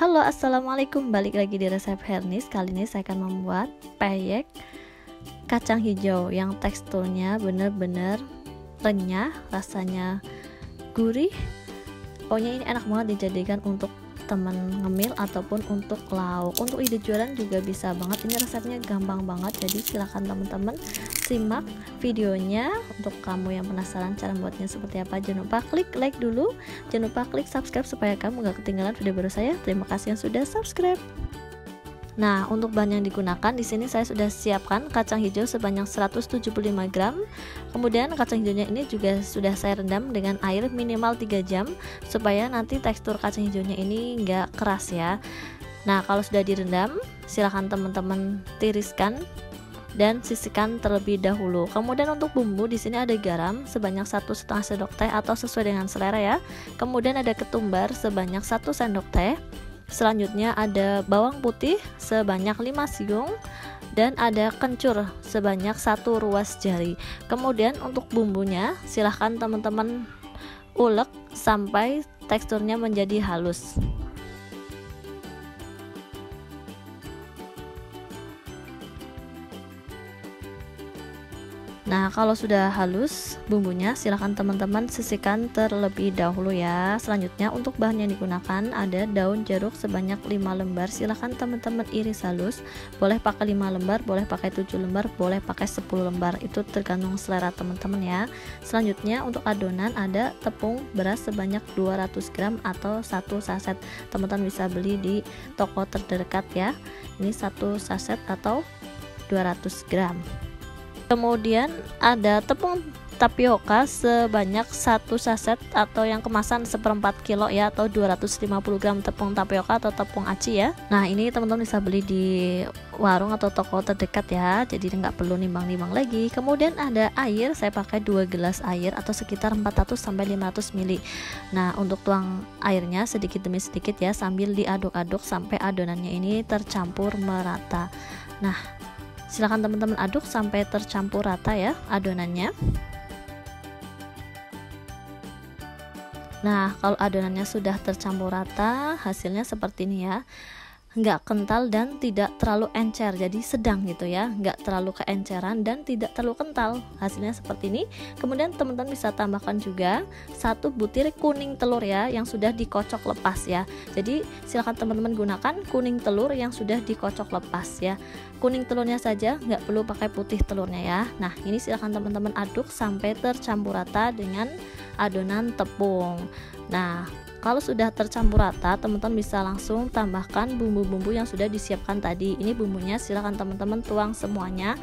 Halo, assalamualaikum, balik lagi di resep Hernis. Kali ini saya akan membuat peyek kacang hijau yang teksturnya bener-bener renyah, rasanya gurih. Pokoknya ini enak banget dijadikan untuk teman ngemil ataupun untuk lauk. Untuk ide jualan juga bisa banget. Ini resepnya gampang banget, jadi silahkan teman-teman simak videonya. Untuk kamu yang penasaran cara buatnya seperti apa, jangan lupa klik like dulu, jangan lupa klik subscribe supaya kamu gak ketinggalan video baru saya. Terima kasih yang sudah subscribe. Nah, untuk bahan yang digunakan di sini saya sudah siapkan kacang hijau sebanyak 175 gram. Kemudian kacang hijaunya ini juga sudah saya rendam dengan air minimal 3 jam supaya nanti tekstur kacang hijaunya ini enggak keras ya. Nah, kalau sudah direndam, silahkan teman-teman tiriskan dan sisihkan terlebih dahulu. Kemudian untuk bumbu di sini ada garam sebanyak 1,5 sendok teh atau sesuai dengan selera ya. Kemudian ada ketumbar sebanyak 1 sendok teh. Selanjutnya ada bawang putih sebanyak 5 siung dan ada kencur sebanyak 1 ruas jari. Kemudian untuk bumbunya silahkan teman-teman ulek sampai teksturnya menjadi halus. Nah, kalau sudah halus bumbunya, silahkan teman-teman sisihkan terlebih dahulu ya. Selanjutnya untuk bahan yang digunakan ada daun jeruk sebanyak 5 lembar. Silahkan teman-teman iris halus. Boleh pakai 5 lembar, boleh pakai 7 lembar, boleh pakai 10 lembar. Itu tergantung selera teman-teman ya. Selanjutnya untuk adonan ada tepung beras sebanyak 200 gram atau 1 saset. Teman-teman bisa beli di toko terdekat ya. Ini 1 saset atau 200 gram. Kemudian ada tepung tapioka sebanyak 1 saset atau yang kemasan 1/4 kilo ya, atau 250 gram tepung tapioka atau tepung aci ya. Nah, ini teman-teman bisa beli di warung atau toko terdekat ya, jadi nggak perlu nimbang-nimbang lagi. Kemudian ada air, saya pakai 2 gelas air atau sekitar 400 sampai 500 ml. Nah, untuk tuang airnya sedikit demi sedikit ya, sambil diaduk-aduk sampai adonannya ini tercampur merata. Nah, silakan teman-teman aduk sampai tercampur rata ya adonannya. Nah, kalau adonannya sudah tercampur rata, hasilnya seperti ini ya. Nggak kental dan tidak terlalu encer, jadi sedang gitu ya, nggak terlalu keenceran dan tidak terlalu kental. Hasilnya seperti ini. Kemudian teman-teman bisa tambahkan juga 1 butir kuning telur ya, yang sudah dikocok lepas ya. Jadi silakan teman-teman gunakan kuning telur yang sudah dikocok lepas ya. Kuning telurnya saja, nggak perlu pakai putih telurnya ya. Nah, ini silakan teman-teman aduk sampai tercampur rata dengan adonan tepung. Nah, kalau sudah tercampur rata, teman-teman bisa langsung tambahkan bumbu-bumbu yang sudah disiapkan tadi. Ini bumbunya silahkan teman-teman tuang semuanya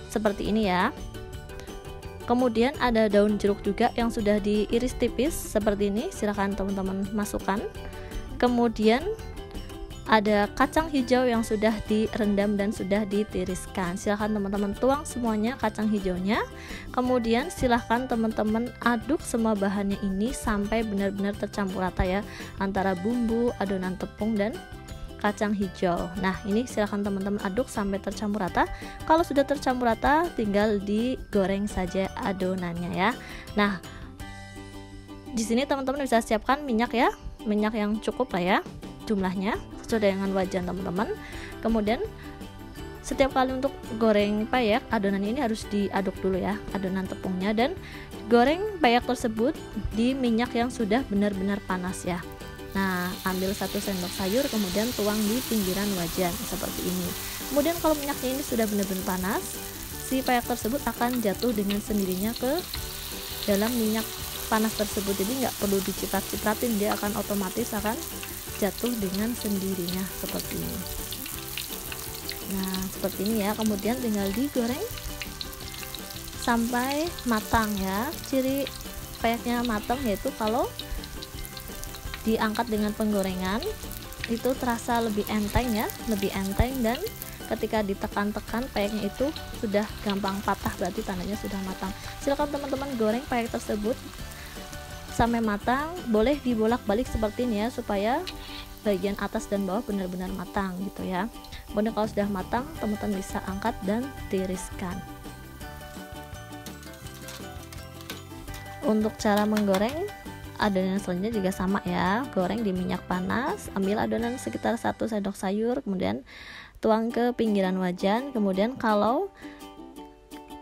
seperti ini ya. Kemudian ada daun jeruk juga yang sudah diiris tipis seperti ini, silahkan teman-teman masukkan. Kemudian ada kacang hijau yang sudah direndam dan sudah ditiriskan. Silahkan teman-teman tuang semuanya kacang hijaunya. Kemudian silahkan teman-teman aduk semua bahannya ini sampai benar-benar tercampur rata ya, antara bumbu, adonan tepung dan kacang hijau. Nah, ini silahkan teman-teman aduk sampai tercampur rata. Kalau sudah tercampur rata, tinggal digoreng saja adonannya ya. Nah, di sini teman-teman bisa siapkan minyak ya, minyak yang cukup lah ya jumlahnya sesuai dengan wajan teman-teman. Kemudian setiap kali untuk goreng peyek, adonan ini harus diaduk dulu ya, adonan tepungnya, dan goreng peyek tersebut di minyak yang sudah benar-benar panas ya. Nah, ambil 1 sendok sayur kemudian tuang di pinggiran wajan seperti ini. Kemudian kalau minyaknya ini sudah benar-benar panas, si peyek tersebut akan jatuh dengan sendirinya ke dalam minyak panas tersebut. Jadi nggak perlu diciprat-cipratin, dia akan otomatis akan jatuh dengan sendirinya seperti ini. Nah, seperti ini ya. Kemudian tinggal digoreng sampai matang ya. Ciri peyeknya matang yaitu kalau diangkat dengan penggorengan itu terasa lebih enteng ya, lebih enteng, dan ketika ditekan-tekan peyeknya itu sudah gampang patah, berarti tandanya sudah matang. Silakan teman-teman goreng peyek tersebut sampai matang. Boleh dibolak-balik seperti ini ya, supaya bagian atas dan bawah benar-benar matang gitu ya. Kemudian kalau sudah matang, teman-teman bisa angkat dan tiriskan. Untuk cara menggoreng, adonan selanjutnya juga sama ya, goreng di minyak panas. Ambil adonan sekitar 1 sendok sayur, kemudian tuang ke pinggiran wajan. Kemudian kalau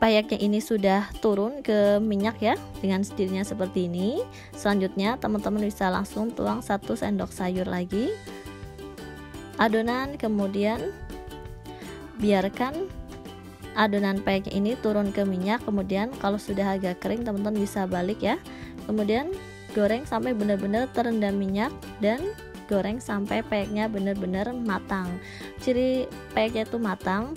payeknya ini sudah turun ke minyak ya, dengan sendirinya seperti ini, selanjutnya teman-teman bisa langsung tuang 1 sendok sayur lagi adonan, kemudian biarkan adonan payeknya ini turun ke minyak. Kemudian kalau sudah agak kering, teman-teman bisa balik ya, kemudian goreng sampai benar-benar terendam minyak dan goreng sampai payeknya benar-benar matang. Ciri payeknya itu matang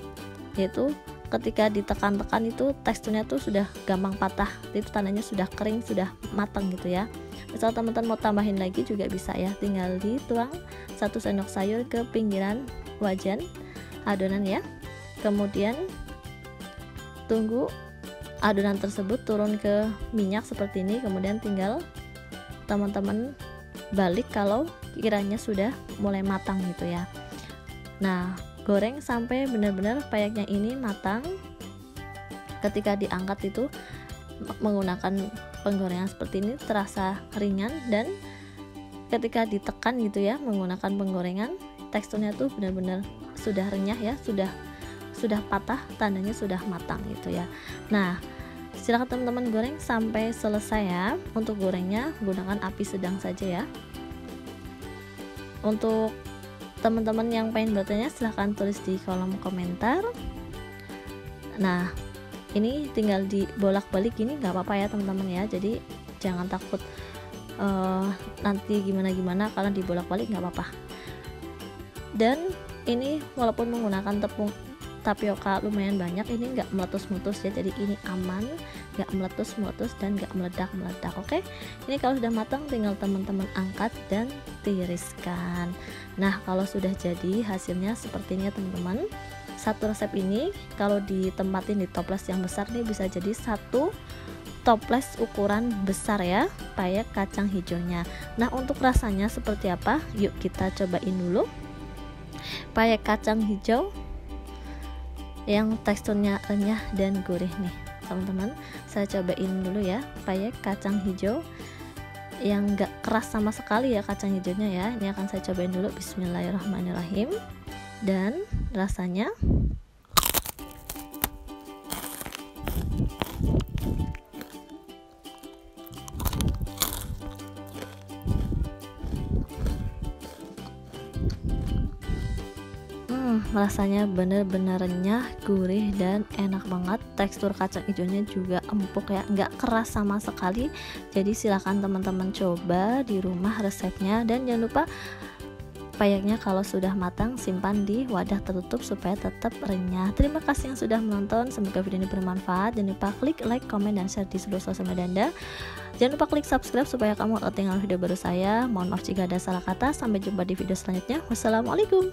yaitu ketika ditekan-tekan itu teksturnya tuh sudah gampang patah, itu tandanya sudah kering, sudah matang gitu ya. Misal teman-teman mau tambahin lagi juga bisa ya, tinggal dituang 1 sendok sayur ke pinggiran wajan adonan ya, kemudian tunggu adonan tersebut turun ke minyak seperti ini, kemudian tinggal teman-teman balik kalau kiranya sudah mulai matang gitu ya. Nah, goreng sampai benar-benar payeknya ini matang. Ketika diangkat itu menggunakan penggorengan seperti ini terasa ringan, dan ketika ditekan gitu ya menggunakan penggorengan, teksturnya tuh benar-benar sudah renyah ya, sudah patah, tandanya sudah matang gitu ya. Nah, silakan teman-teman goreng sampai selesai ya. Untuk gorengnya gunakan api sedang saja ya. Untuk teman-teman yang pengen bertanya silahkan tulis di kolom komentar. Nah, ini tinggal dibolak-balik ini nggak apa-apa ya teman-teman ya, jadi jangan takut nanti gimana-gimana kalau dibolak-balik, nggak apa-apa. Dan ini walaupun menggunakan tepung tapioka lumayan banyak, ini nggak meletus-meletus ya, jadi ini aman, nggak meletus-meletus dan nggak meledak-meledak. Oke, ini kalau sudah matang tinggal teman-teman angkat dan tiriskan. Nah, kalau sudah jadi hasilnya seperti ini ya teman-teman. Satu resep ini kalau ditempatin di toples yang besar nih bisa jadi 1 toples ukuran besar ya payek kacang hijaunya. Nah, untuk rasanya seperti apa? Yuk kita cobain dulu. Payek kacang hijau yang teksturnya renyah dan gurih nih teman-teman, saya cobain dulu ya payek kacang hijau yang gak keras sama sekali ya kacang hijaunya ya. Ini akan saya cobain dulu. Bismillahirrahmanirrahim. Dan rasanya rasanya bener-bener renyah, gurih, dan enak banget. Tekstur kacang hijaunya juga empuk ya, nggak keras sama sekali. Jadi silakan teman-teman coba di rumah resepnya, dan jangan lupa payeknya kalau sudah matang simpan di wadah tertutup supaya tetap renyah. Terima kasih yang sudah menonton, semoga video ini bermanfaat. Jangan lupa klik like, komen, dan share di seluruh sosial media Anda. Jangan lupa klik subscribe supaya kamu gak ketinggalan video baru saya. Mohon maaf jika ada salah kata. Sampai jumpa di video selanjutnya. Wassalamualaikum.